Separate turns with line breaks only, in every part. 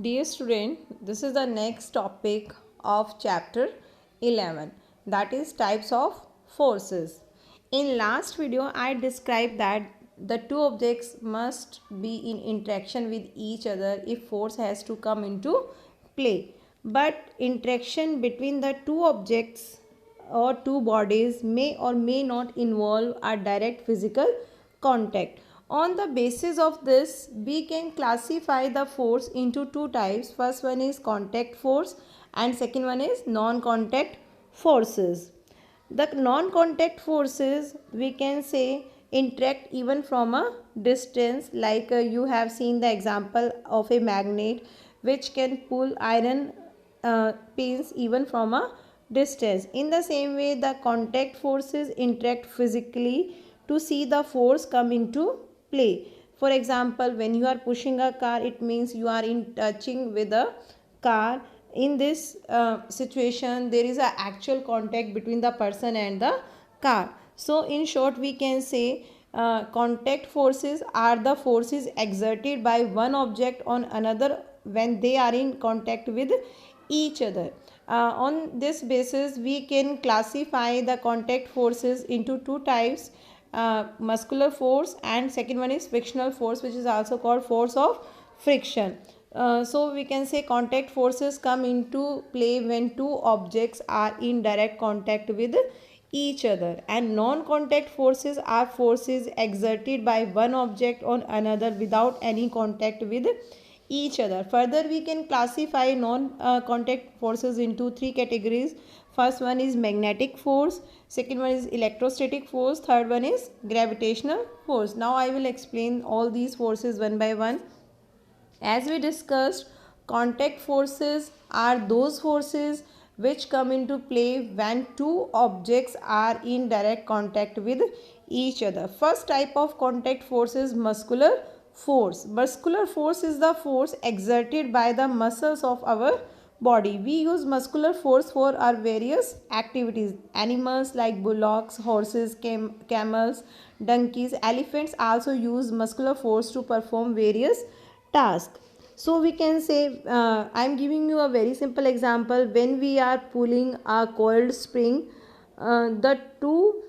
Dear student, this is the next topic of chapter 11, that is types of forces. In last video I described that the two objects must be in interaction with each other if force has to come into play. But interaction between the two objects or two bodies may or may not involve a direct physical contact. On the basis of this, we can classify the force into two types. First one is contact force and second one is non-contact forces. The non-contact forces, we can say, interact even from a distance, like you have seen the example of a magnet which can pull iron pins even from a distance. In the same way, the contact forces interact physically to see the force come into play. For example, when you are pushing a car, it means you are in touching with a car. In this situation, there is a actual contact between the person and the car. So in short, we can say contact forces are the forces exerted by one object on another when they are in contact with each other. On this basis, we can classify the contact forces into two types, muscular force and second one is frictional force, which is also called force of friction. So we can say contact forces come into play when two objects are in direct contact with each other, and non-contact forces are forces exerted by one object on another without any contact with each other. Further, we can classify non-contact forces into three categories. First one is magnetic force, second one is electrostatic force, third one is gravitational force. Now I will explain all these forces one by one. As we discussed, contact forces are those forces which come into play when two objects are in direct contact with each other. First type of contact force is muscular force. Muscular force is the force exerted by the muscles of our body. We use muscular force for our various activities. Animals like bullocks, horses, camels, donkeys, elephants also use muscular force to perform various tasks. So we can say, I'm giving you a very simple example. When we are pulling a coiled spring, the two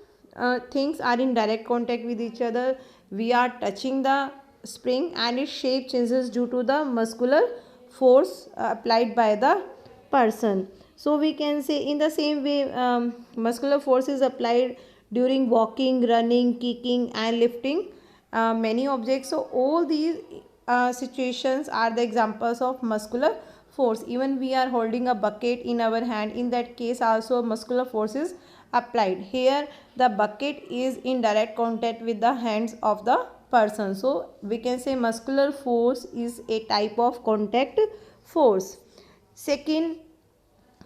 things are in direct contact with each other. We are touching the spring and its shape changes due to the muscular force applied by the person. So we can say in the same way, muscular force is applied during walking, running, kicking and lifting many objects. So all these situations are the examples of muscular force. Even we are holding a bucket in our hand, in that case also muscular force is applied. Here the bucket is in direct contact with the hands of the person, so we can say muscular force is a type of contact force. Second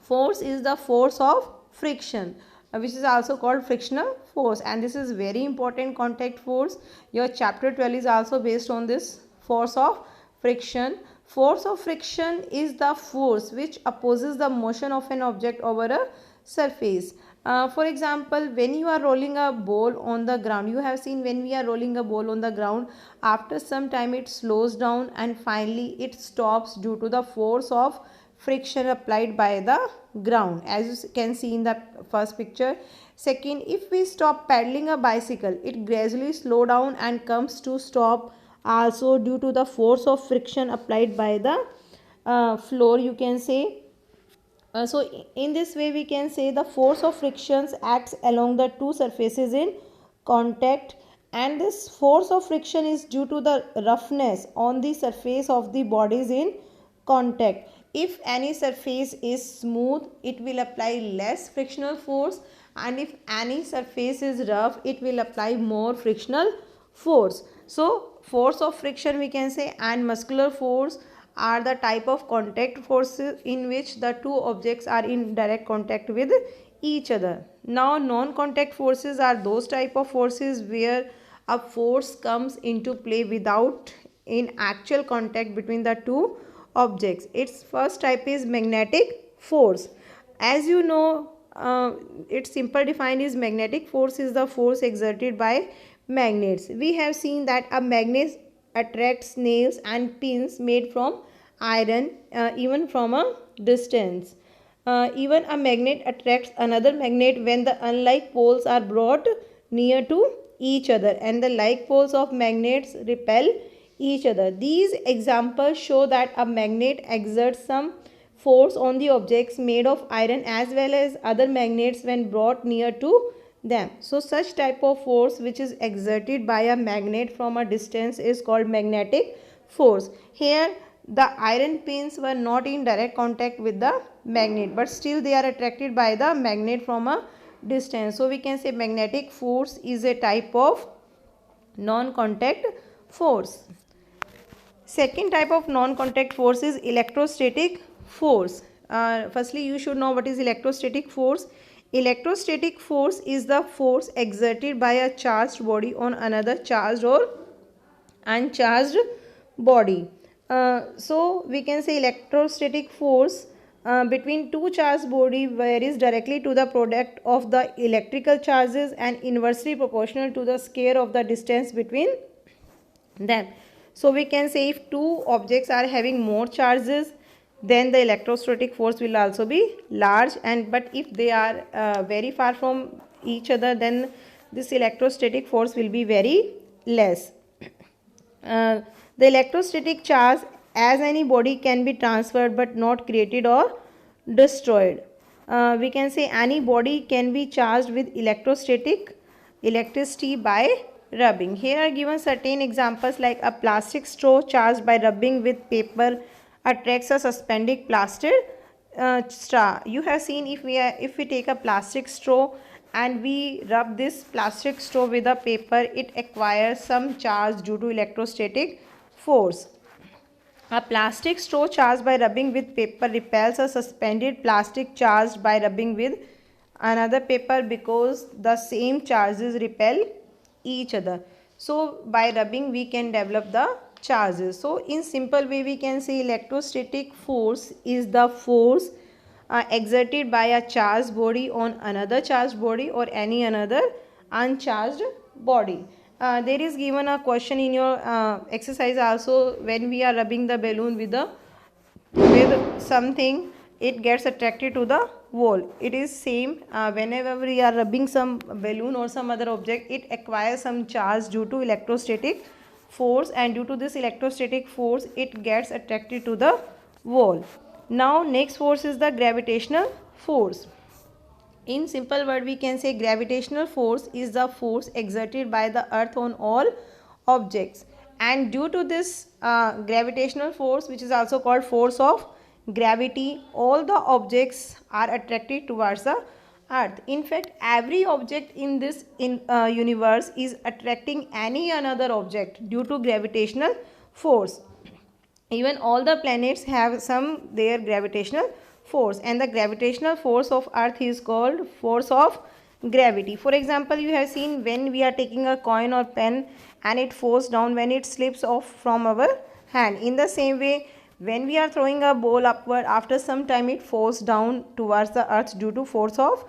force is the force of friction, which is also called frictional force, and this is very important contact force. Your chapter 12 is also based on this force of friction. Force of friction is the force which opposes the motion of an object over a surface. For example, when you are rolling a ball on the ground, you have seen when we are rolling a ball on the ground, after some time it slows down and finally it stops due to the force of friction applied by the ground, as you can see in the first picture. Second, if we stop pedaling a bicycle, it gradually slow down and comes to stop also due to the force of friction applied by the floor, you can say. So in this way we can say the force of frictions acts along the two surfaces in contact, and this force of friction is due to the roughness on the surface of the bodies in contact. If any surface is smooth, it will apply less frictional force, and if any surface is rough, it will apply more frictional force. So force of friction, we can say, and muscular force are the type of contact forces in which the two objects are in direct contact with each other. Now non-contact forces are those type of forces where a force comes into play without in actual contact between the two objects. Its first type is magnetic force. As you know, its simple defined is magnetic force is the force exerted by magnets. We have seen that a magnet attracts nails and pins made from iron even from a distance. Even a magnet attracts another magnet when the unlike poles are brought near to each other, and the like poles of magnets repel each other. These examples show that a magnet exerts some force on the objects made of iron as well as other magnets when brought near to them. So such type of force which is exerted by a magnet from a distance is called magnetic force. Here the iron pins were not in direct contact with the magnet, but still they are attracted by the magnet from a distance. So we can say magnetic force is a type of non-contact force. Second type of non-contact force is electrostatic force. Firstly, you should know what is electrostatic force. Electrostatic force is the force exerted by a charged body on another charged or uncharged body. So we can say electrostatic force between two charged body varies directly to the product of the electrical charges and inversely proportional to the square of the distance between them. So we can say if two objects are having more charges, then the electrostatic force will also be large, and but if they are very far from each other, then this electrostatic force will be very less. The electrostatic charge as any body can be transferred but not created or destroyed. We can say any body can be charged with electricity by rubbing. Here are given certain examples like a plastic straw charged by rubbing with paper attracts a suspended plastic straw. You have seen if we take a plastic straw and we rub this plastic straw with a paper, it acquires some charge due to electrostatic force. A plastic straw charged by rubbing with paper repels a suspended plastic charged by rubbing with another paper because the same charges repel each other. So by rubbing we can develop the charges. So in simple way we can say electrostatic force is the force exerted by a charged body on another charged body or any another uncharged body. There is given a question in your exercise also. When we are rubbing the balloon with something, it gets attracted to the wall. It is same whenever we are rubbing some balloon or some other object, it acquires some charge due to electrostatic force, and due to this electrostatic force it gets attracted to the wall. Now next force is the gravitational force. In simple word we can say gravitational force is the force exerted by the earth on all objects, and due to this gravitational force, which is also called force of gravity, all the objects are attracted towards the earth. In fact, every object in this universe is attracting any another object due to gravitational force. Even all the planets have some their gravitational force, and the gravitational force of earth is called force of gravity. For example, you have seen when we are taking a coin or pen and it falls down when it slips off from our hand. In the same way, when we are throwing a ball upward, after some time it falls down towards the earth due to force of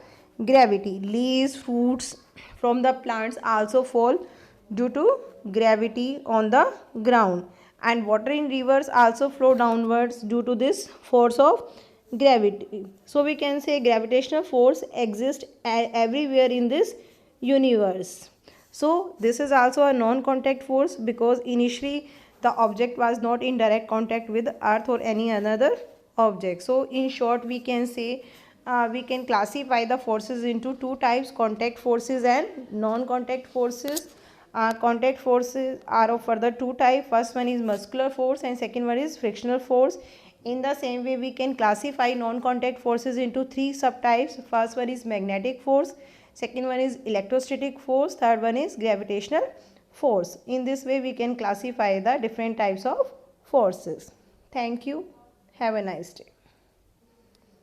gravity. Leaves, fruits from the plants also fall due to gravity on the ground, and water in rivers also flow downwards due to this force of gravity. So we can say gravitational force exists everywhere in this universe. So this is also a non-contact force because initially the object was not in direct contact with earth or any another object. So in short we can say we can classify the forces into two types: contact forces and non-contact forces. Contact forces are of further two types. First one is muscular force and second one is frictional force. In the same way we can classify non-contact forces into three subtypes. First one is magnetic force, second one is electrostatic force, third one is gravitational force. In this way we can classify the different types of forces. Thank you. Have a nice day.